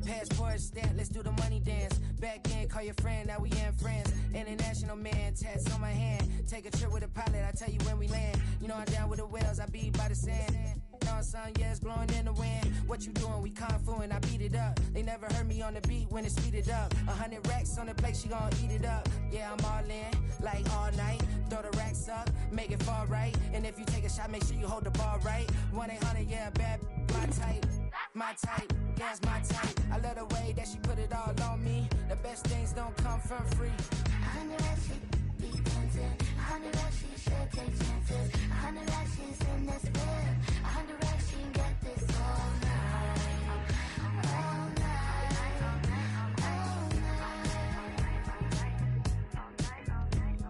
Passport stamp, let's do the money dance. Back in, call your friend, now we in friends. International man, tats on my hand. Take a trip with a pilot, I tell you when we land. You know I'm down with the whales, I be by the sand. On sun, yeah, it's blowing in the wind. What you doing? We kung fu and I beat it up. They never heard me on the beat when it's speeded up. 100 racks on the plate, she gon' eat it up. Yeah, I'm all in, like all night. Throw the racks up, make it fall right. And if you take a shot, make sure you hold the ball right. 1-800, yeah, bad, my type. My type, yeah, it's my type. I love the way that she put it all on me. The best things don't come for free. 100 racks, she be dancing. 100 racks, she should take chances. 100 racks, she's in this bed. 100 racks, she can get this all night. All night. All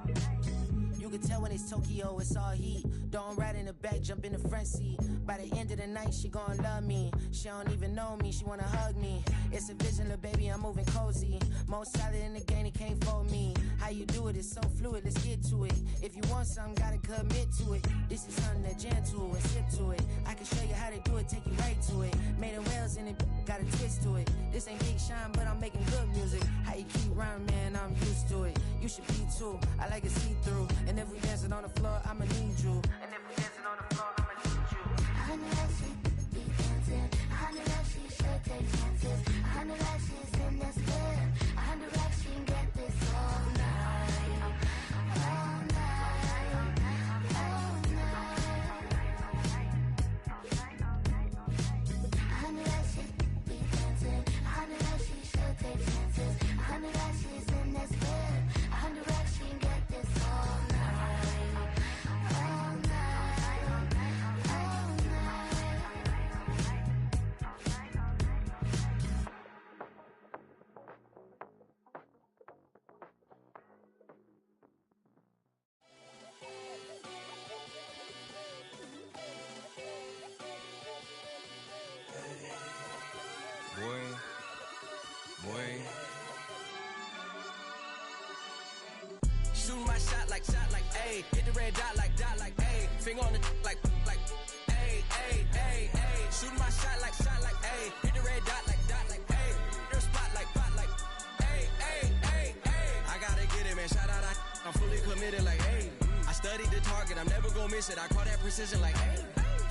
night. You can tell when it's Tokyo, it's all heat. Don't ride in the back, jump in the front seat. By the end of the night, she gon' love me. She don't even know me, she wanna hug me. It's a vision, little baby, I'm moving cozy. Most solid in the game, it can't fold me. How you do it, it's so fluid, let's get to it. If you want something, gotta commit to it. This is something that jam to and sip to it. I can show you how to do it, take you right to it. Made of whales in it, got a twist to it. This ain't Big Shine, but I'm making good music. How you keep rhyming, man, I'm used to it. You should be too, I like it see-through. And if we dancing on the floor, I'ma need you. And if we dancing on the floor, I'ma need you. 100 racks, she be dancing. 100 racks, she should take chances. 100 racks, she's in this bed. 100 racks, she can get this all night. All night. All night. 100 racks, she be dancing. 100 racks, she should take chances. 100 racks, she's in this bed. 100 racks, she can get this all night. All night. All Boy. Shooting my shot like, ayy. Hit the red dot like, ayy. Finger on the like, ayy, ayy, ayy, ayy. Shooting my shot like, ayy. Hit the red dot like, ayy. Your spot like, ayy, ayy, ayy, ayy. I gotta get it, man. Shout out, I'm fully committed like, ayy. I studied the target, I'm never gonna miss it. I call that precision like, ayy.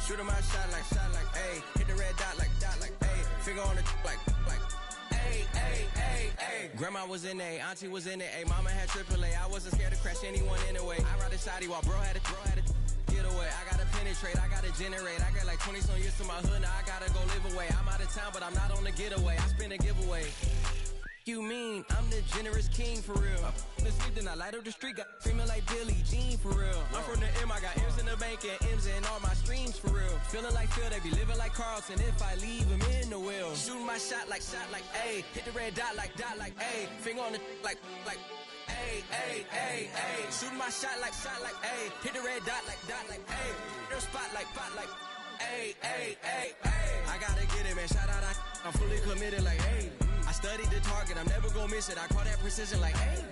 Shooting my shot like, ayy. Hit the red dot like, ayy. Finger on the like, ayy, ayy, ayy, ayy. Grandma was in A, auntie was in it, ayy. Mama had AAA, I wasn't scared to crash anyone anyway. I ride a shotty while bro had a get away. I gotta penetrate, I gotta generate. I got like 20 some years to my hood, now I gotta go live away. I'm out of town, but I'm not on the getaway. I spin a giveaway. You mean I'm the generous king for real? The sleep, then I light up the street, got screaming like Billie Jean for real. I'm from the M, I got M's in the bank and M's in all my streams for real. Feeling like Phil, they be living like Carlson if I leave him in the wheel. Shooting my shot like, ayy. Hit the red dot like, ayy. Finger on the like, ayy, ayy, ayy, ayy. Shooting my shot like, ayy. Hit the red dot like, ayy. Your spot like, ayy, ayy, ayy, ayy. I gotta get it, man. Shout out, I'm fully committed like, ayy. I studied the target, I'm never gonna miss it. I call that precision like, hey.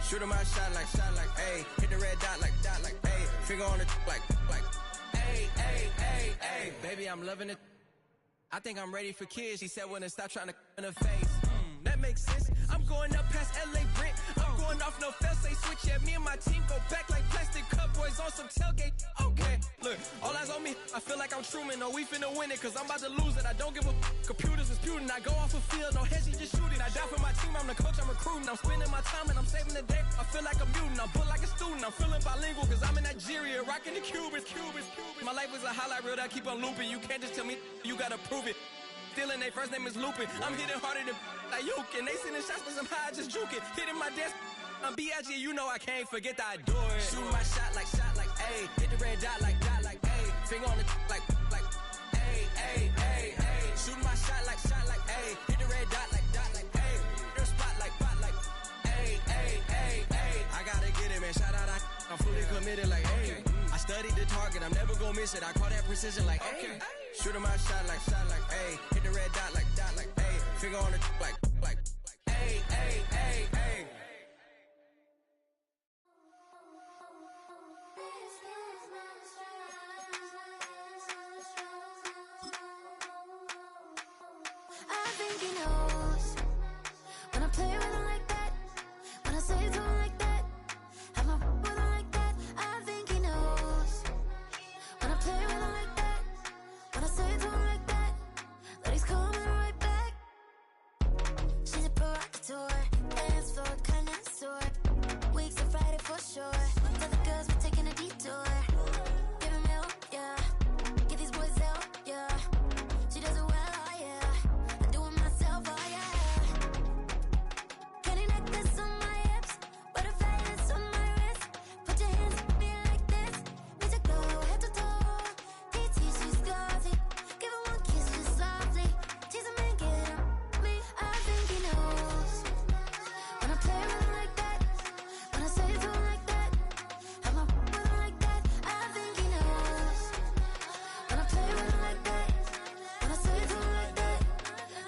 Shooting my shot like, hey. Hit the red dot like, hey. Finger on the like, hey, hey, hey, hey. Baby, I'm loving it. I think I'm ready for kids. She said when to stop trying to in her face. That makes sense. I'm going up past LA Brent. I'm going off no fail, say switch. Yeah, me and my team go back like plastic cup boys on some tailgate. Okay, look, all eyes on me. I feel like I'm Truman. No, we finna win it, cause I'm about to lose it. I don't give a computers disputing. I go off a field, no heads, just shoot it. I die for my team, I'm the coach, I'm recruiting. I'm spending my time and I'm saving the day. I feel like a mutant, I'm built like a student. I'm feeling bilingual, cause I'm in Nigeria, rocking the Cubans. My life is a highlight reel that I keep on looping. You can't just tell me, you gotta prove it. Stealing, their first name is Lupin. I'm hitting harder than like Yukin. They sending shots, but I'm high, just juking. Hitting my desk, I'm B.I.G. You know I can't forget that I do it. Shoot my shot like, ayy. Hit the red dot like, ayy. Finger on the like, ayy, ayy, ayy, ayy. Shoot my shot like, ayy. Hit the red dot like, ayy. Their spot like, ayy, ayy, ayy, ayy. I gotta get it, man. Shout out, I'm fully committed like, ayy. I studied the target, I'm never gonna miss it. I call that precision like, ayy. Shooting my shot like, ayy. Hit the red dot like, ayy. Finger on the like, ayy, ayy, ayy, ayy. I think he knows when I play with him like that, when I say to him like that, have my with him like that. I think he knows when I play with him like that, when I say to him like that, that he's coming right back. She's a provocateur, dance floor connoisseur, weeks of Friday for sure. Tell the girls we're taking a detour. Give him hell, yeah. Get these boys out, yeah. She does it well, oh yeah. I do it myself, oh yeah. Candy necklace on my hips, butterflies on my wrist. Put your hands on me like this. Need to go head to toe. TT, she's glossy. Give her one kiss just softly. Tease him and get him me. I think he knows when I play with him like that, when I say to him like that, have my with him like that. I think he knows when I play with him like that, when I say to him like that,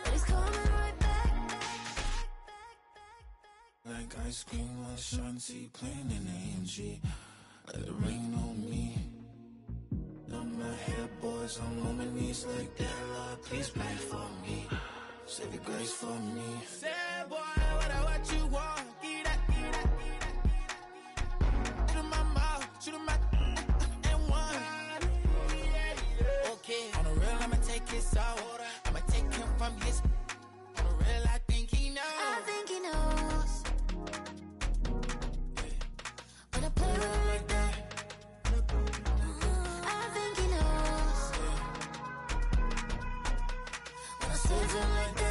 that he's coming right back. Like ice cream with Shanti playing in AMG. Let it rain on me. Done my hair, boys, I'm on my knees like that. Lord, please pray for me. Save your grace for me. Say, boy, what you want? Get that. Shoot in my mouth, shoot in my and one. Okay, on the real, I'ma take his out. I'ma take him from his. On the real, I think he knows. I think he knows when I play with him like that. I think he knows when I say to him like that.